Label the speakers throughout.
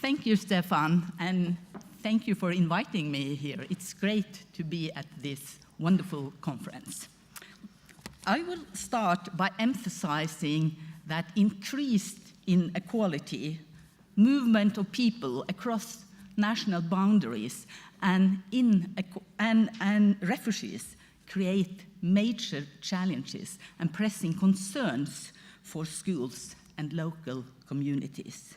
Speaker 1: Thank you, Stefan, and thank you for inviting me here. It's great to be at this wonderful conference. I will start by emphasizing that increased inequality, movement of people across national boundaries, and refugees create major challenges and pressing concerns for schools and local communities.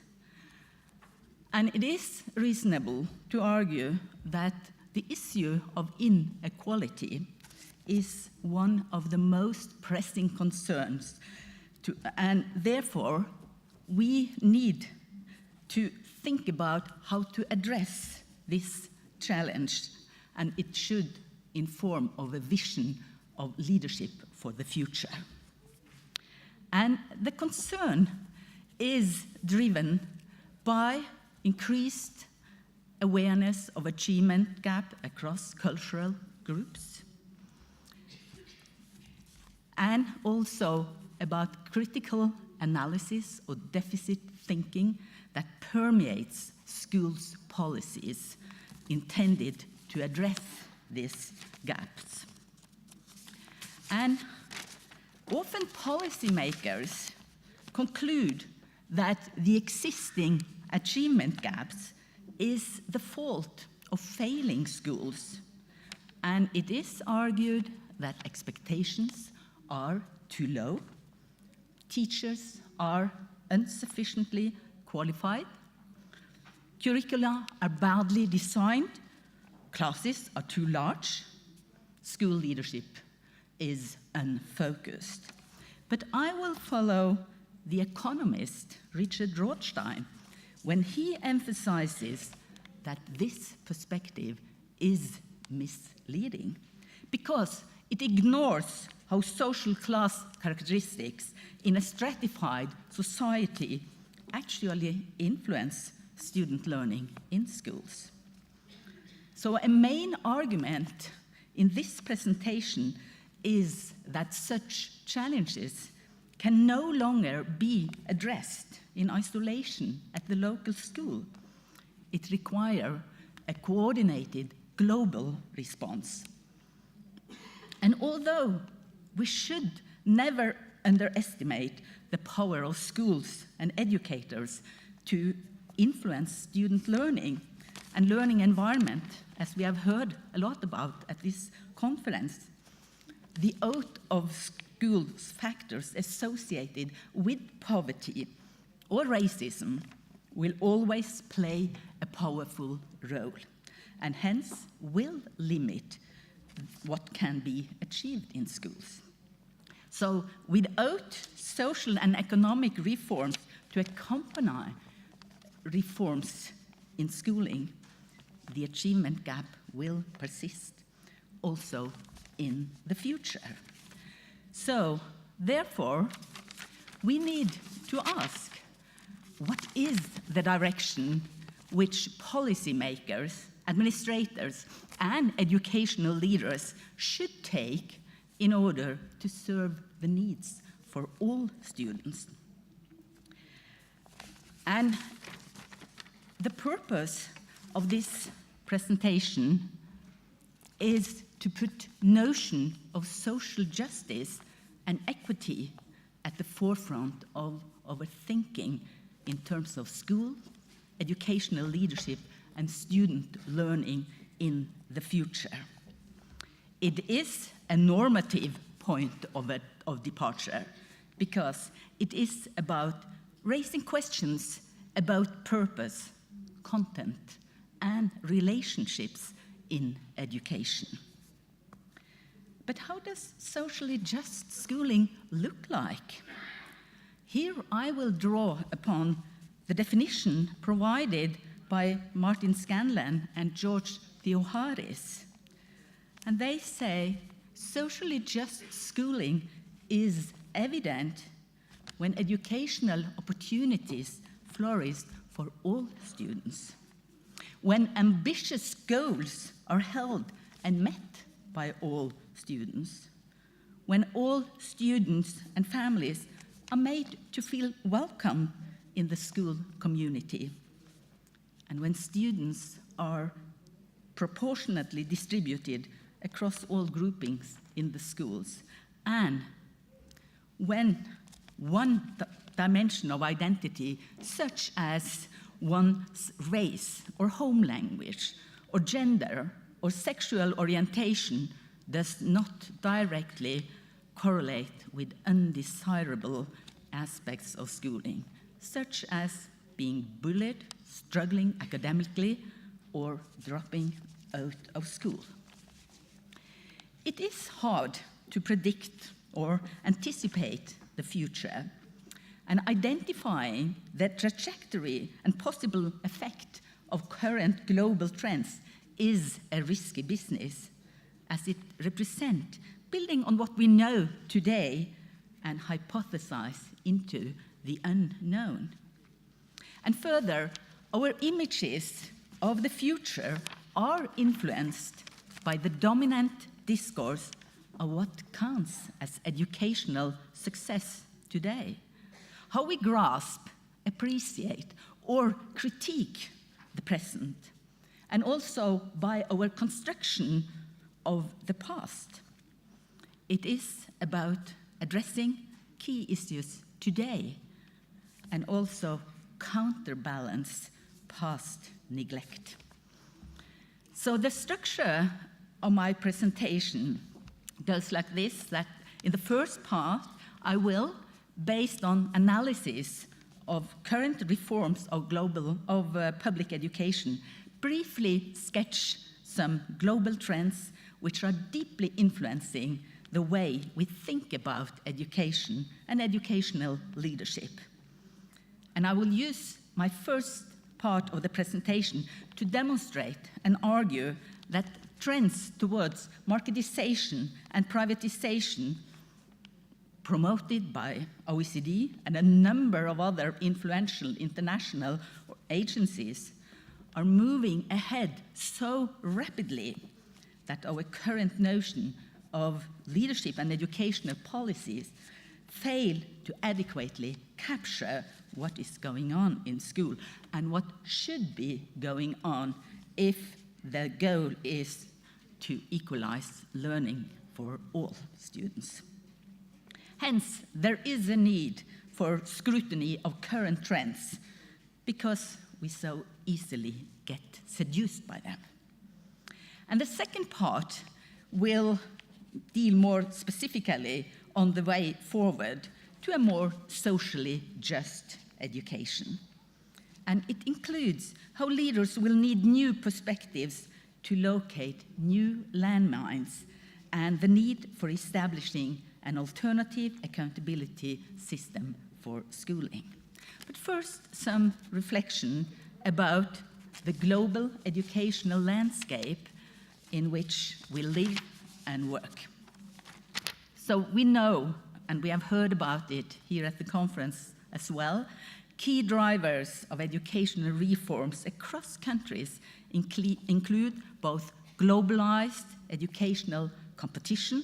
Speaker 1: And it is reasonable to argue that the issue of inequality is one of the most pressing concerns, and therefore we need to think about how to address this challenge, and it should inform of a vision of leadership for the future. And the concern is driven by increased awareness of achievement gap across cultural groups, and also about critical analysis or deficit thinking that permeates schools' policies intended to address these gaps. And often policymakers conclude that the existing achievement gaps is the fault of failing schools, and it is argued that expectations are too low, teachers are insufficiently qualified, curricula are badly designed, classes are too large, school leadership is unfocused. But I will follow the economist Richard Rothstein when he emphasizes that this perspective is misleading because it ignores how social class characteristics in a stratified society actually influence student learning in schools. So a main argument in this presentation is that such challenges can no longer be addressed in isolation at the local school. It requires a coordinated global response. And although we should never underestimate the power of schools and educators to influence student learning and learning environment, as we have heard a lot about at this conference, the oath of schools factors associated with poverty or racism will always play a powerful role, and hence will limit what can be achieved in schools. So without social and economic reforms to accompany reforms in schooling, the achievement gap will persist also in the future. So therefore, we need to ask, what is the direction which policymakers, administrators, and educational leaders should take in order to serve the needs for all students? And the purpose of this presentation is to put notion of social justice and equity at the forefront of our thinking in terms of school, educational leadership, and student learning in the future. It is a normative point of departure because it is about raising questions about purpose, content, and relationships in education. But how does socially just schooling look like? Here I will draw upon the definition provided by Martin Scanlon and George Theoharis. And they say socially just schooling is evident when educational opportunities flourish for all students, when ambitious goals are held and met by all students, when all students and families are made to feel welcome in the school community, and when students are proportionately distributed across all groupings in the schools, and when one dimension of identity, such as one's race or home language or gender or sexual orientation, does not directly correlate with undesirable aspects of schooling, such as being bullied, struggling academically, or dropping out of school. It is hard to predict or anticipate the future, and identifying the trajectory and possible effect of current global trends is a risky business, as it represents building on what we know today and hypothesize into the unknown. And further, our images of the future are influenced by the dominant discourse of what counts as educational success today, how we grasp, appreciate, or critique the present, and also by our construction of the past. It is about addressing key issues today and also counterbalance past neglect. So the structure of my presentation goes like this, that in the first part, I will, based on analysis of current reforms of public education, briefly sketch some global trends which are deeply influencing the way we think about education and educational leadership. And I will use my first part of the presentation to demonstrate and argue that trends towards marketization and privatization promoted by OECD and a number of other influential international agencies are moving ahead so rapidly that our current notion of leadership and educational policies fail to adequately capture what is going on in school and what should be going on if the goal is to equalize learning for all students. Hence, there is a need for scrutiny of current trends because we so easily get seduced by them. And the second part will deal more specifically on the way forward to a more socially just education. And it includes how leaders will need new perspectives to locate new landmines and the need for establishing an alternative accountability system for schooling. But first, some reflection about the global educational landscape in which we live and work. So we know, and we have heard about it here at the conference as well, key drivers of educational reforms across countries include both globalized educational competition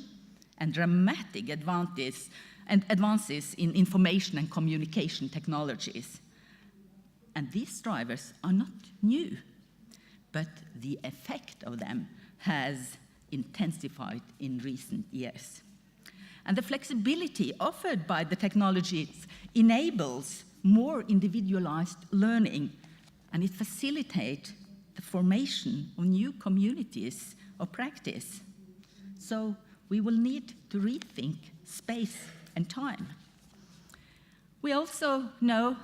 Speaker 1: and dramatic advances in information and communication technologies. And these drivers are not new, but the effect of them has intensified in recent years. And the flexibility offered by the technologies enables more individualized learning, and it facilitates the formation of new communities of practice. So we will need to rethink space and time. We also know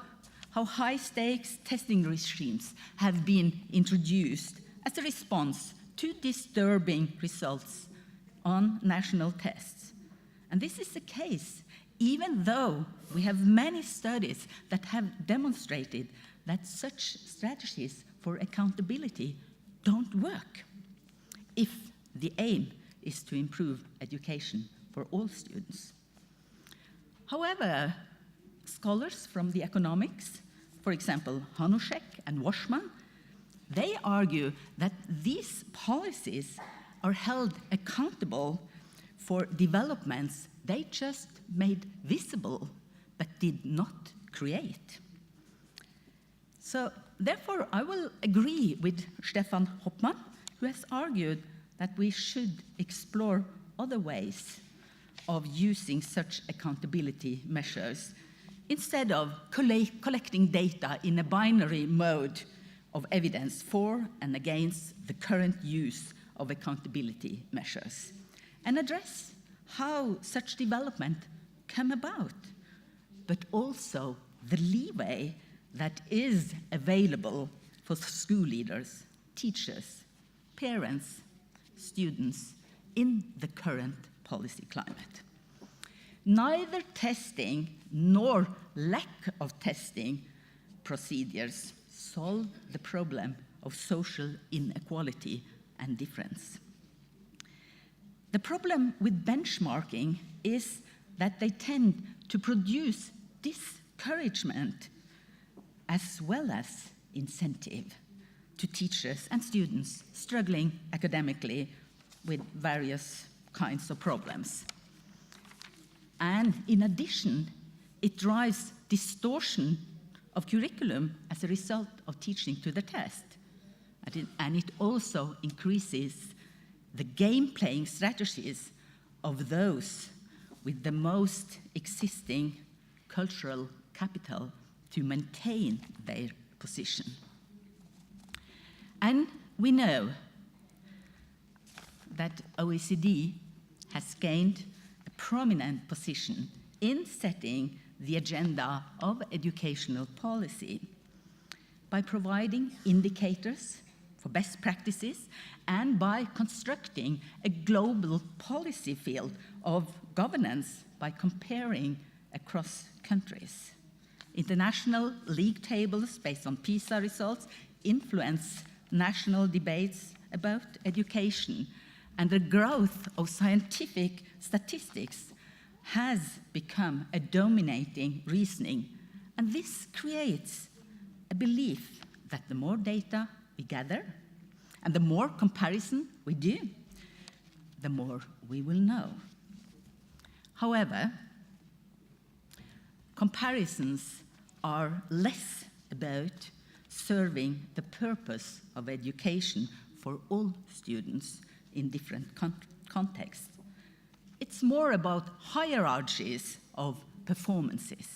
Speaker 1: how high-stakes testing regimes have been introduced as a response to disturbing results on national tests. And this is the case even though we have many studies that have demonstrated that such strategies for accountability don't work if the aim is to improve education for all students. However, scholars from the economics, for example, Hanushek and Washman, they argue that these policies are held accountable for developments they just made visible but did not create. So therefore, I will agree with Stefan Hoppmann, who has argued that we should explore other ways of using such accountability measures instead of collecting data in a binary mode of evidence for and against the current use of accountability measures, and address how such development came about, but also the leeway that is available for school leaders, teachers, parents, students in the current policy climate. Neither testing nor lack of testing procedures solve the problem of social inequality and difference. The problem with benchmarking is that they tend to produce discouragement as well as incentive to teachers and students struggling academically with various kinds of problems. And in addition, it drives distortion of curriculum as a result of teaching to the test. And it also increases the game-playing strategies of those with the most existing cultural capital to maintain their position. And we know that OECD has gained a prominent position in setting the agenda of educational policy by providing indicators for best practices and by constructing a global policy field of governance by comparing across countries. International league tables based on PISA results influence national debates about education, and the growth of scientific statistics has become a dominating reasoning, and this creates a belief that the more data we gather and the more comparison we do, the more we will know. However, comparisons are less about serving the purpose of education for all students in different contexts. It's more about hierarchies of performances.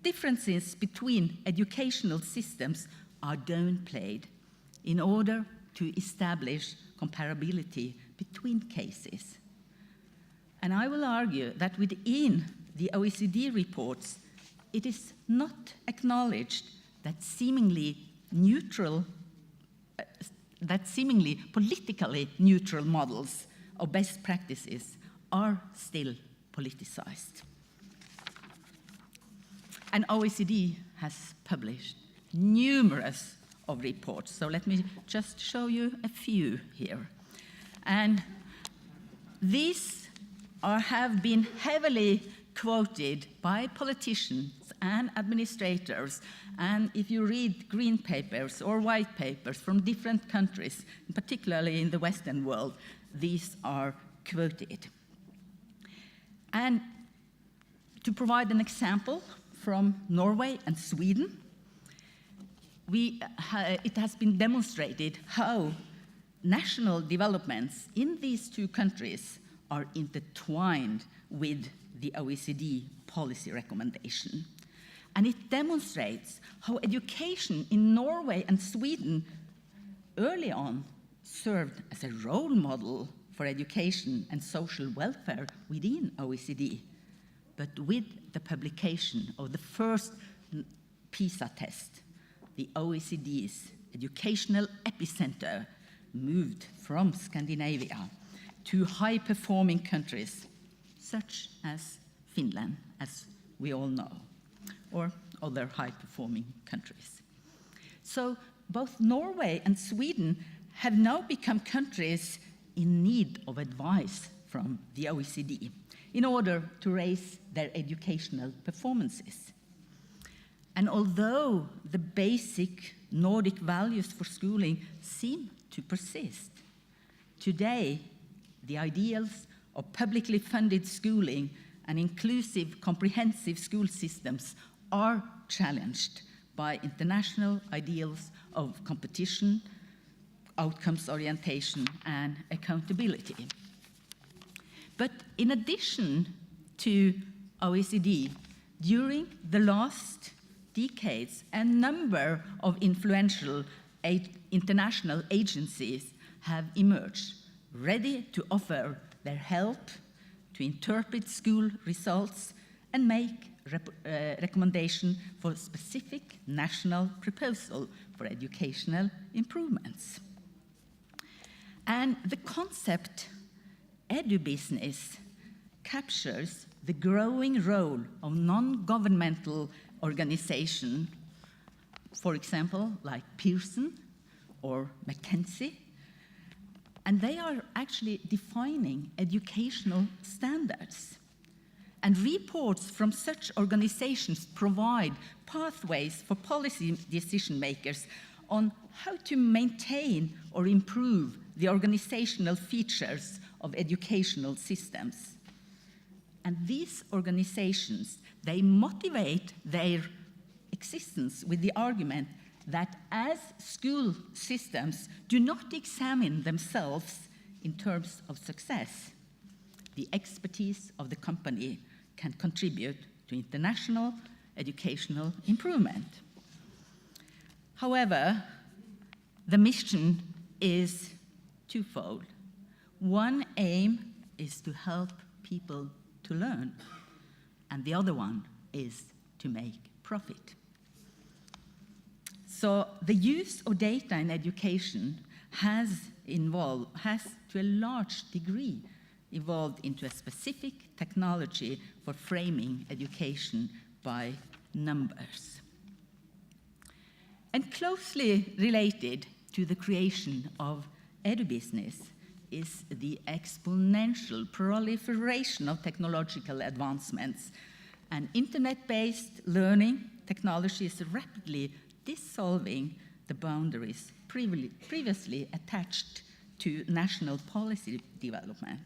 Speaker 1: Differences between educational systems are downplayed in order to establish comparability between cases. And I will argue that within the OECD reports, it is not acknowledged that seemingly politically neutral models of best practices are still politicized. And OECD has published numerous of reports, so let me just show you a few here. And these have been heavily quoted by politicians and administrators, and if you read green papers or white papers from different countries, particularly in the Western world, these are quoted. And to provide an example from Norway and Sweden, it has been demonstrated how national developments in these two countries are intertwined with the OECD policy recommendation. And it demonstrates how education in Norway and Sweden early on served as a role model for education and social welfare within OECD. But with the publication of the first PISA test, the OECD's educational epicenter moved from Scandinavia to high-performing countries, such as Finland, as we all know, or other high-performing countries. So both Norway and Sweden have now become countries in need of advice from the OECD in order to raise their educational performances. And although the basic Nordic values for schooling seem to persist, today the ideals of publicly funded schooling and inclusive, comprehensive school systems are challenged by international ideals of competition, outcomes orientation, and accountability. But in addition to OECD, during the last decades, a number of influential international agencies have emerged, ready to offer their help to interpret school results and make recommendation for specific national proposal for educational improvements. And the concept edu-business captures the growing role of non-governmental organizations, for example, like Pearson or McKinsey, and they are actually defining educational standards. And reports from such organizations provide pathways for policy decision makers on how to maintain or improve the organizational features of educational systems. And these organizations, they motivate their existence with the argument that as school systems do not examine themselves in terms of success, the expertise of the company can contribute to international educational improvement. However, the mission is twofold. One aim is to help people to learn, and the other one is to make profit. So the use of data in education has to a large degree evolved into a specific technology for framing education by numbers. And closely related to the creation of edu-business is the exponential proliferation of technological advancements. And internet-based learning technology is rapidly dissolving the boundaries previously attached to national policy development.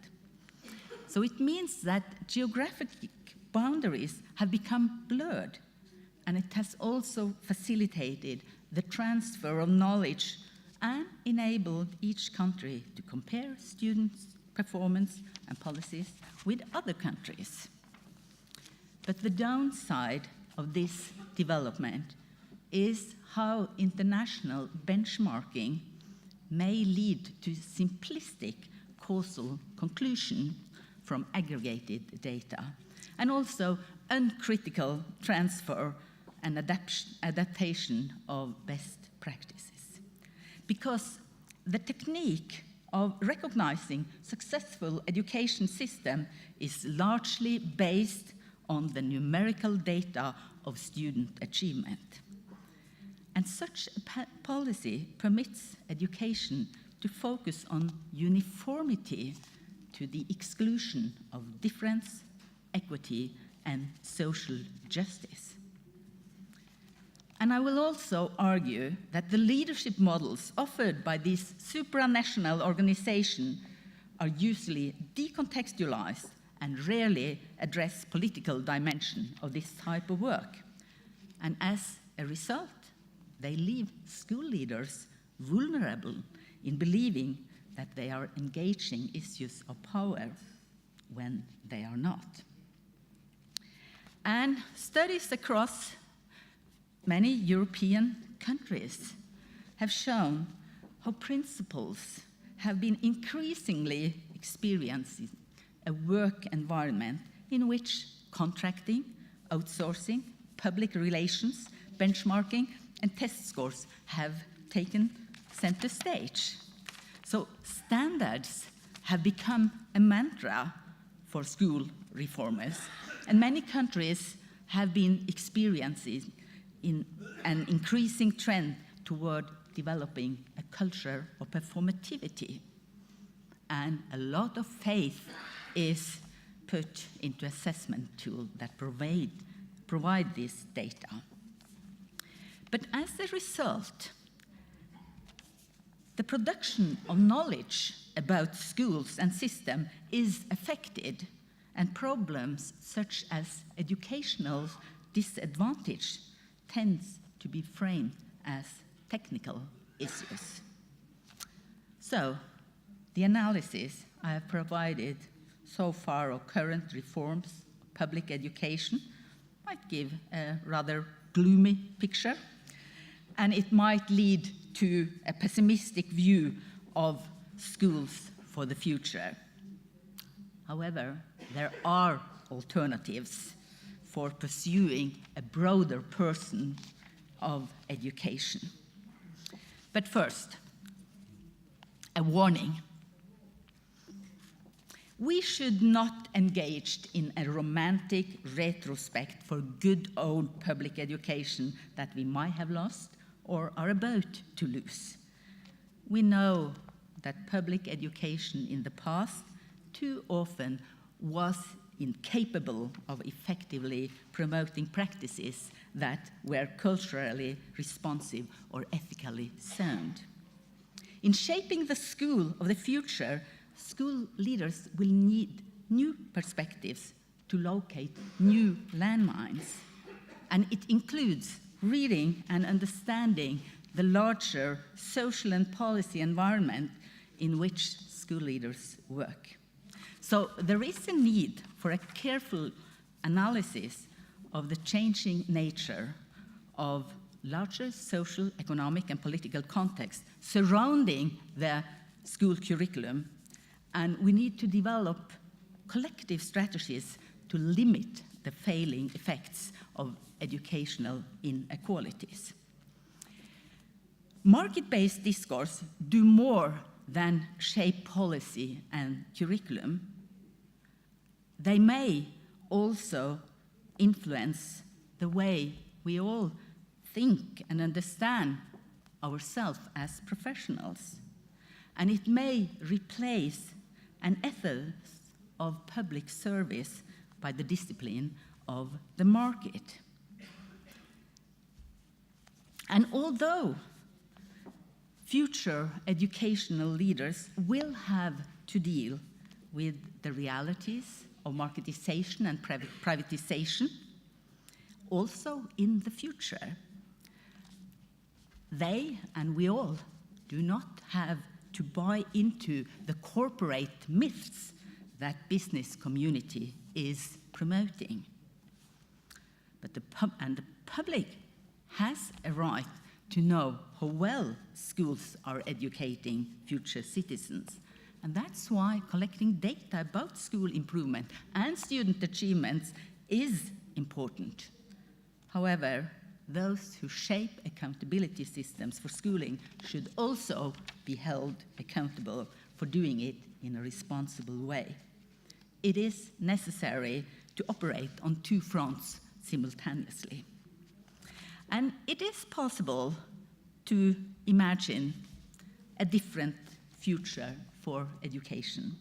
Speaker 1: So it means that geographic boundaries have become blurred, and it has also facilitated the transfer of knowledge and enabled each country to compare students' performance and policies with other countries. But the downside of this development is how international benchmarking may lead to simplistic causal conclusion from aggregated data, and also uncritical transfer and adaptation of best practices. Because the technique of recognizing successful education system is largely based on the numerical data of student achievement. And such a policy permits education to focus on uniformity to the exclusion of difference, equity, and social justice. And I will also argue that the leadership models offered by these supranational organizations are usually decontextualized and rarely address political dimension of this type of work. And as a result, they leave school leaders vulnerable in believing that they are engaging issues of power when they are not. And studies across many European countries have shown how principals have been increasingly experiencing a work environment in which contracting, outsourcing, public relations, benchmarking, and test scores have taken center stage. So standards have become a mantra for school reformers, and many countries have been experiencing an increasing trend toward developing a culture of performativity. And a lot of faith is put into assessment tools that provide this data. But as a result, the production of knowledge about schools and systems is affected, and problems such as educational disadvantage tends to be framed as technical issues. So, the analysis I have provided so far of current reforms of public education might give a rather gloomy picture, and it might lead to a pessimistic view of schools for the future. However, there are alternatives for pursuing a broader person of education. But first, a warning. We should not engage in a romantic retrospect for good old public education that we might have lost or are about to lose. We know that public education in the past too often was incapable of effectively promoting practices that were culturally responsive or ethically sound. In shaping the school of the future, school leaders will need new perspectives to locate new landmines. And it includes reading and understanding the larger social and policy environment in which school leaders work. So there is a need for a careful analysis of the changing nature of larger social, economic, and political context surrounding the school curriculum, and we need to develop collective strategies to limit the failing effects of educational inequalities. Market-based discourse do more than shape policy and curriculum. They may also influence the way we all think and understand ourselves as professionals. And it may replace an ethos of public service by the discipline of the market. And although future educational leaders will have to deal with the realities of marketization and privatization, also in the future, they and we all do not have to buy into the corporate myths that business community is promoting. But the public has a right to know how well schools are educating future citizens. And that's why collecting data about school improvement and student achievements is important. However, those who shape accountability systems for schooling should also be held accountable for doing it in a responsible way. It is necessary to operate on two fronts simultaneously. And it is possible to imagine a different future for education,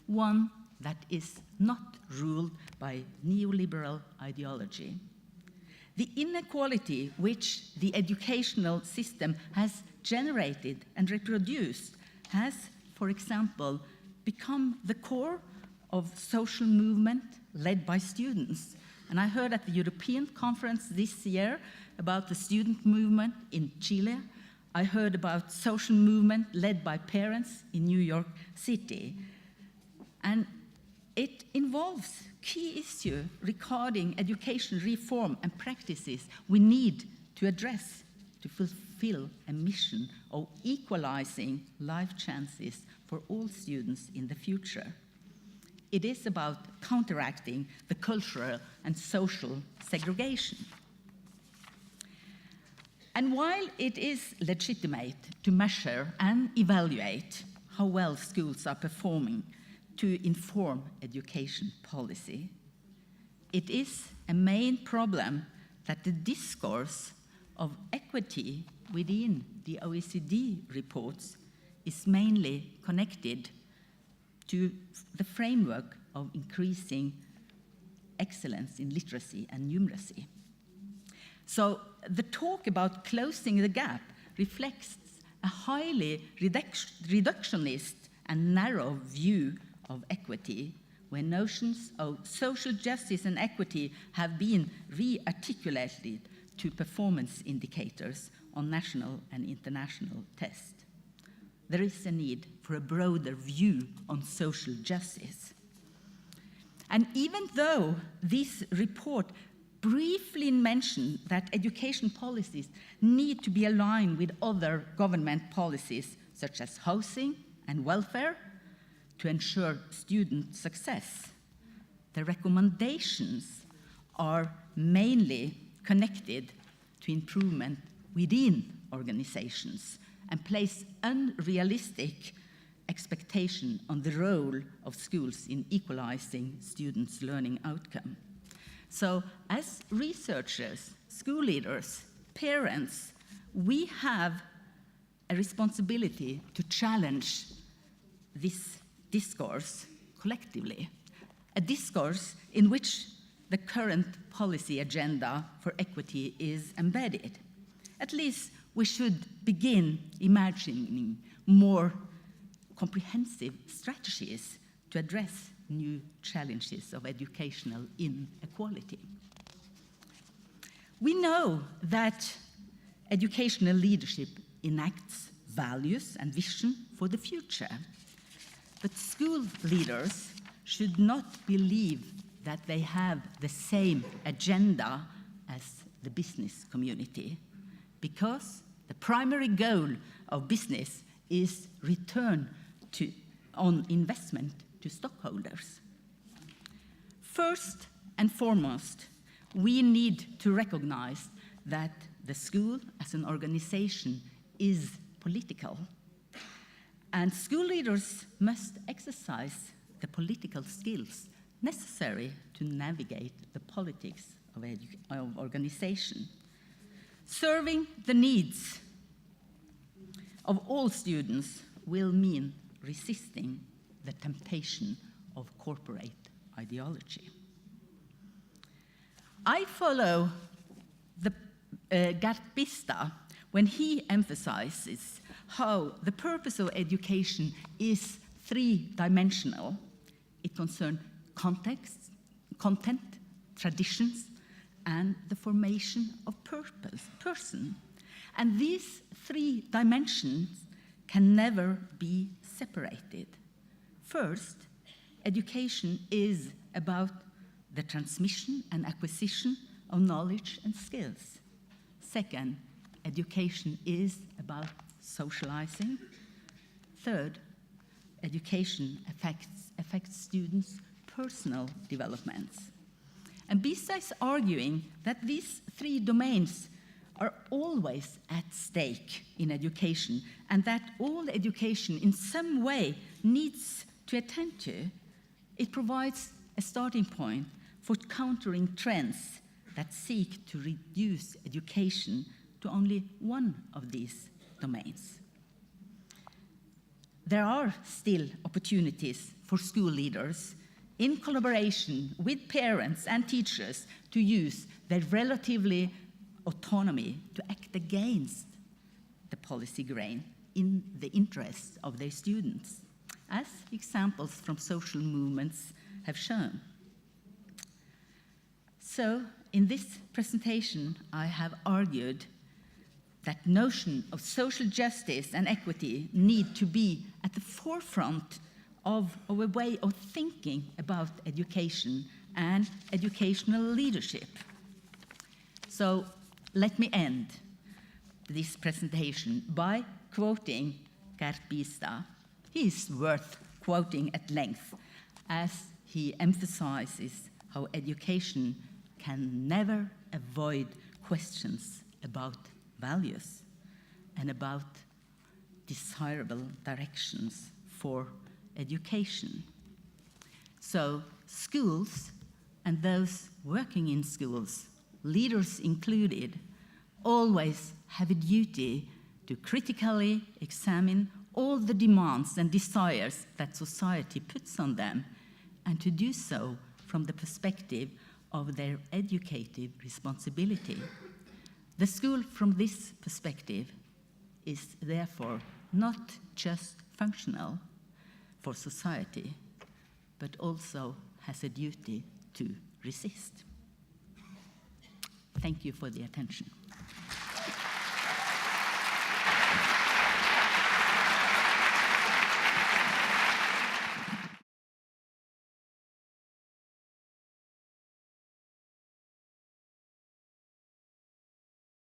Speaker 1: one that is not ruled by neoliberal ideology. The inequality which the educational system has generated and reproduced has, for example, become the core of social movement led by students. And I heard at the European conference this year about the student movement in Chile. I heard about social movement led by parents in New York City. And it involves key issues regarding education reform and practices we need to address to fulfill a mission of equalizing life chances for all students in the future. It is about counteracting the cultural and social segregation. And while it is legitimate to measure and evaluate how well schools are performing to inform education policy, it is a main problem that the discourse of equity within the OECD reports is mainly connected to the framework of increasing excellence in literacy and numeracy. So the talk about closing the gap reflects a highly reductionist and narrow view of equity, where notions of social justice and equity have been re-articulated to performance indicators on national and international tests. There is a need for a broader view on social justice. And even though this report briefly mentioned that education policies need to be aligned with other government policies, such as housing and welfare, to ensure student success, the recommendations are mainly connected to improvement within organizations and place unrealistic expectation on the role of schools in equalizing students' learning outcome. So as researchers, school leaders, parents, we have a responsibility to challenge this discourse collectively, a discourse in which the current policy agenda for equity is embedded. At least we should begin imagining more comprehensive strategies to address new challenges of educational inequality. We know that educational leadership enacts values and vision for the future, but school leaders should not believe that they have the same agenda as the business community, because the primary goal of business is return on investment to stockholders. First and foremost, we need to recognize that the school as an organization is political, and school leaders must exercise the political skills necessary to navigate the politics of organization. Serving the needs of all students will mean resisting the temptation of corporate ideology. I follow Gert Bista when he emphasizes how the purpose of education is three-dimensional. It concerns context, content, traditions, and the formation of person. And these three dimensions can never be separated. First, education is about the transmission and acquisition of knowledge and skills. Second, education is about socializing. Third, education affects students' personal developments. And Bista is arguing that these three domains are always at stake in education, and that all education in some way needs to attend to. It provides a starting point for countering trends that seek to reduce education to only one of these domains. There are still opportunities for school leaders, in collaboration with parents and teachers, to use their relatively autonomy to act against the policy grain in the interests of their students, as examples from social movements have shown. So, in this presentation, I have argued that notion of social justice and equity need to be at the forefront of a way of thinking about education and educational leadership. So let me end this presentation by quoting Gert Bista. He is worth quoting at length, as he emphasizes how education can never avoid questions about values and about desirable directions for education. So schools and those working in schools, leaders included, always have a duty to critically examine all the demands and desires that society puts on them, and to do so from the perspective of their educative responsibility. The school, from this perspective, is therefore not just functional for society, but also has a duty to resist. Thank you for the attention.